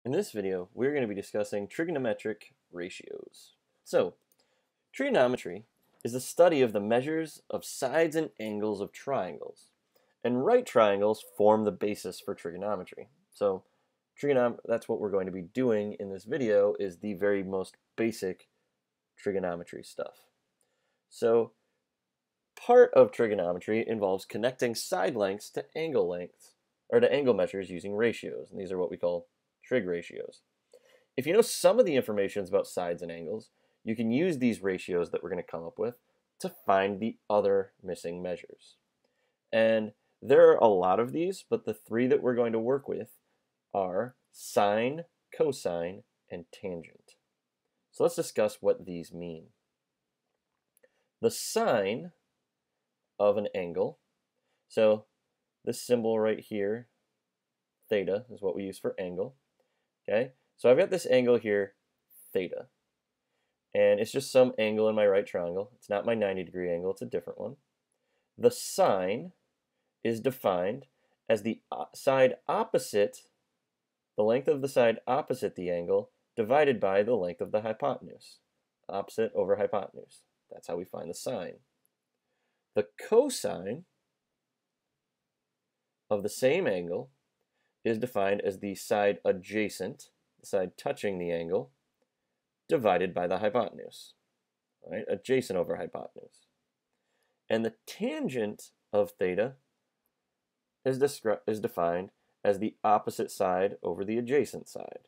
In this video, we're going to be discussing trigonometric ratios. So, trigonometry is the study of the measures of sides and angles of triangles. And right triangles form the basis for trigonometry. So, that's what we're going to be doing in this video, is the very most basic trigonometry stuff. So, part of trigonometry involves connecting side lengths to angle lengths, or to angle measures using ratios. And these are what we call trig ratios. If you know some of the information about sides and angles, you can use these ratios that we're going to come up with to find the other missing measures. And there are a lot of these, but the three that we're going to work with are sine, cosine, and tangent. So let's discuss what these mean. The sine of an angle, so this symbol right here, theta, is what we use for angle. Okay, so I've got this angle here, theta, and it's just some angle in my right triangle. It's not my 90-degree angle, it's a different one. The sine is defined as the side opposite, the length of the side opposite the angle, divided by the length of the hypotenuse. Opposite over hypotenuse. That's how we find the sine. The cosine of the same angle is defined as the side adjacent, the side touching the angle, divided by the hypotenuse. Right? Adjacent over hypotenuse. And the tangent of theta is defined as the opposite side over the adjacent side.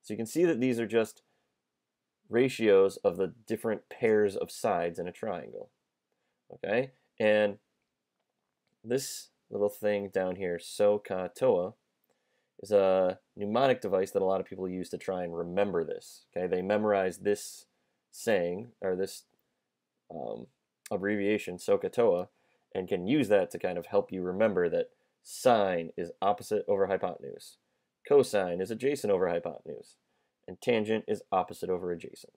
So you can see that these are just ratios of the different pairs of sides in a triangle. Okay? And this little thing down here, SOHCAHTOA, is a mnemonic device that a lot of people use to try and remember this. Okay, they memorize this saying, or this abbreviation, SOHCAHTOA, and can use that to kind of help you remember that sine is opposite over hypotenuse, cosine is adjacent over hypotenuse, and tangent is opposite over adjacent.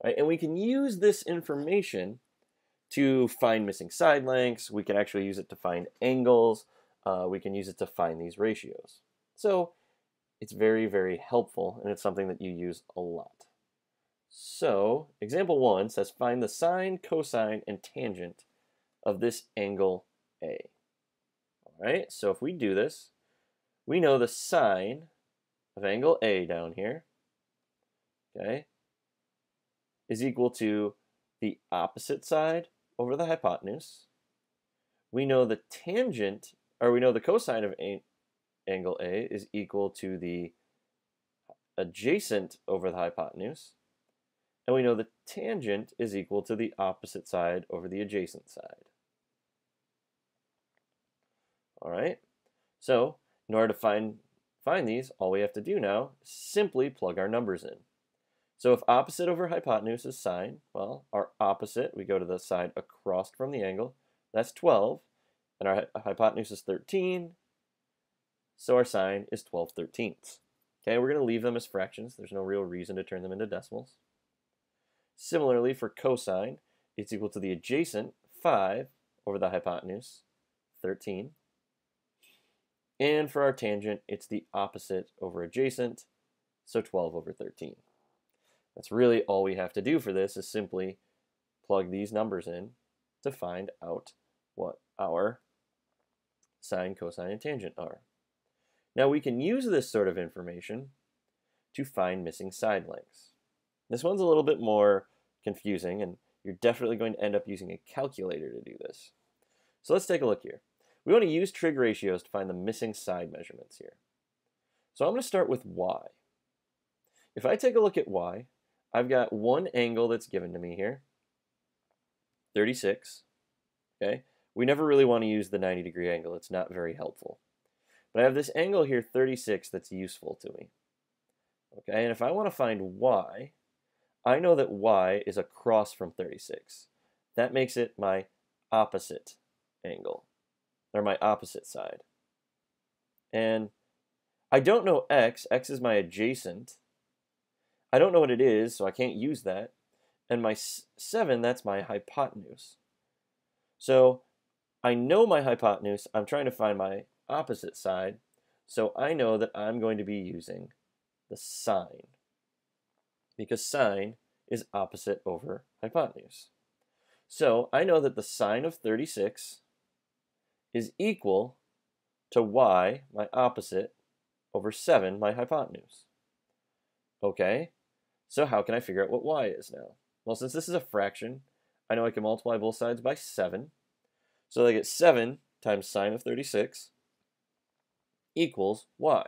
Right? And we can use this information to find missing side lengths. We can actually use it to find angles. We can use it to find these ratios. So it's very, very helpful, and it's something that you use a lot. So example 1 says find the sine, cosine, and tangent of this angle A. All right, so if we do this, we know the sine of angle A down here, okay, is equal to the opposite side over the hypotenuse. We know the tangent, or we know the cosine of angle A is equal to the adjacent over the hypotenuse. And we know the tangent is equal to the opposite side over the adjacent side. All right, so in order to find these, all we have to do now is simply plug our numbers in. So if opposite over hypotenuse is sine, well, our opposite, we go to the side across from the angle, that's 12, and our hypotenuse is 13, so our sine is 12/13. Okay, we're going to leave them as fractions. There's no real reason to turn them into decimals. Similarly, for cosine, it's equal to the adjacent, 5, over the hypotenuse, 13. And for our tangent, it's the opposite over adjacent, so 12/13. That's really all we have to do for this, is simply plug these numbers in to find out what our sine, cosine, and tangent are. Now we can use this sort of information to find missing side lengths. This one's a little bit more confusing, and you're definitely going to end up using a calculator to do this. So let's take a look here. We want to use trig ratios to find the missing side measurements here. So I'm going to start with y. If I take a look at y, I've got one angle that's given to me here, 36. Okay, we never really want to use the 90-degree angle. It's not very helpful. But I have this angle here, 36, that's useful to me. Okay, and if I want to find y, I know that y is across from 36. That makes it my opposite angle, or my opposite side. And I don't know x. X is my adjacent. I don't know what it is, so I can't use that. And my 7, that's my hypotenuse. So I know my hypotenuse. I'm trying to find my opposite side. So I know that I'm going to be using the sine, because sine is opposite over hypotenuse. So I know that the sine of 36 is equal to y, my opposite, over 7, my hypotenuse. Okay, so how can I figure out what y is now? Well, since this is a fraction, I know I can multiply both sides by 7. So I get 7 times sine of 36 equals y.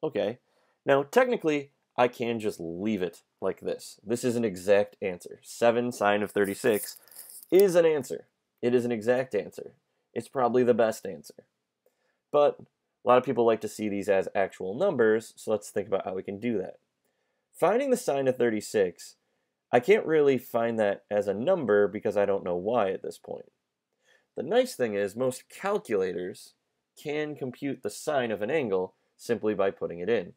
Okay, now technically I can just leave it like this. This is an exact answer. 7 sine of 36 is an answer. It is an exact answer. It's probably the best answer. But a lot of people like to see these as actual numbers, so let's think about how we can do that. Finding the sine of 36, I can't really find that as a number because I don't know y at this point. The nice thing is most calculators can compute the sine of an angle simply by putting it in.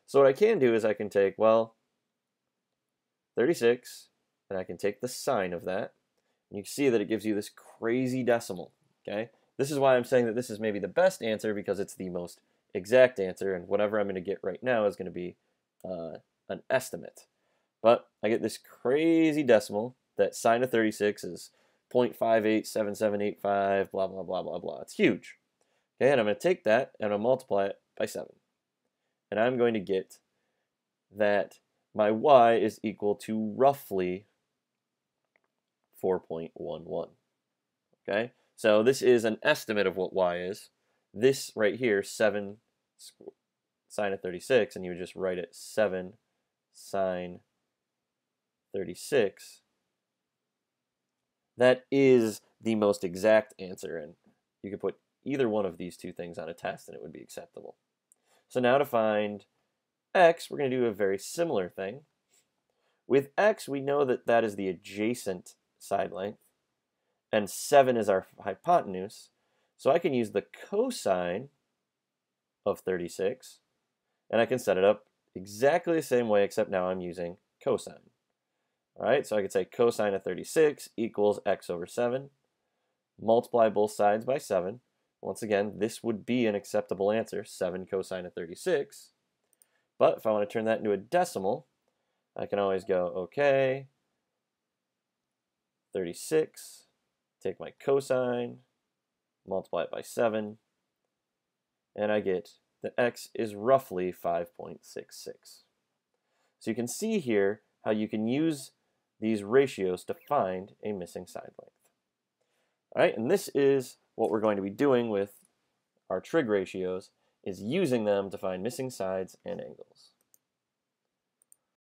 So what I can do is I can take, well, 36, and I can take the sine of that, and you can see that it gives you this crazy decimal, okay? This is why I'm saying that this is maybe the best answer, because it's the most exact answer, and whatever I'm going to get right now is going to be an estimate. But I get this crazy decimal that sine of 36 is 0.587785, blah, blah, blah, blah, blah. It's huge. Okay, and I'm going to take that and I'm going to multiply it by 7. And I'm going to get that my y is equal to roughly 4.11. Okay, so this is an estimate of what y is. This right here, 7 sine of 36, and you would just write it 7 sine 36. That is the most exact answer, and you could put either one of these two things on a test and it would be acceptable. So now to find x, we're going to do a very similar thing. With x, we know that that is the adjacent side length, and 7 is our hypotenuse, so I can use the cosine of 36, and I can set it up exactly the same way, except now I'm using cosine. All right, so I could say cosine of 36 equals x over 7. Multiply both sides by 7. Once again, this would be an acceptable answer, 7 cosine of 36. But if I want to turn that into a decimal, I can always go, okay, 36, take my cosine, multiply it by 7, and I get that x is roughly 5.66. So you can see here how you can use these ratios to find a missing side length. All right, and this is what we're going to be doing with our trig ratios, is using them to find missing sides and angles.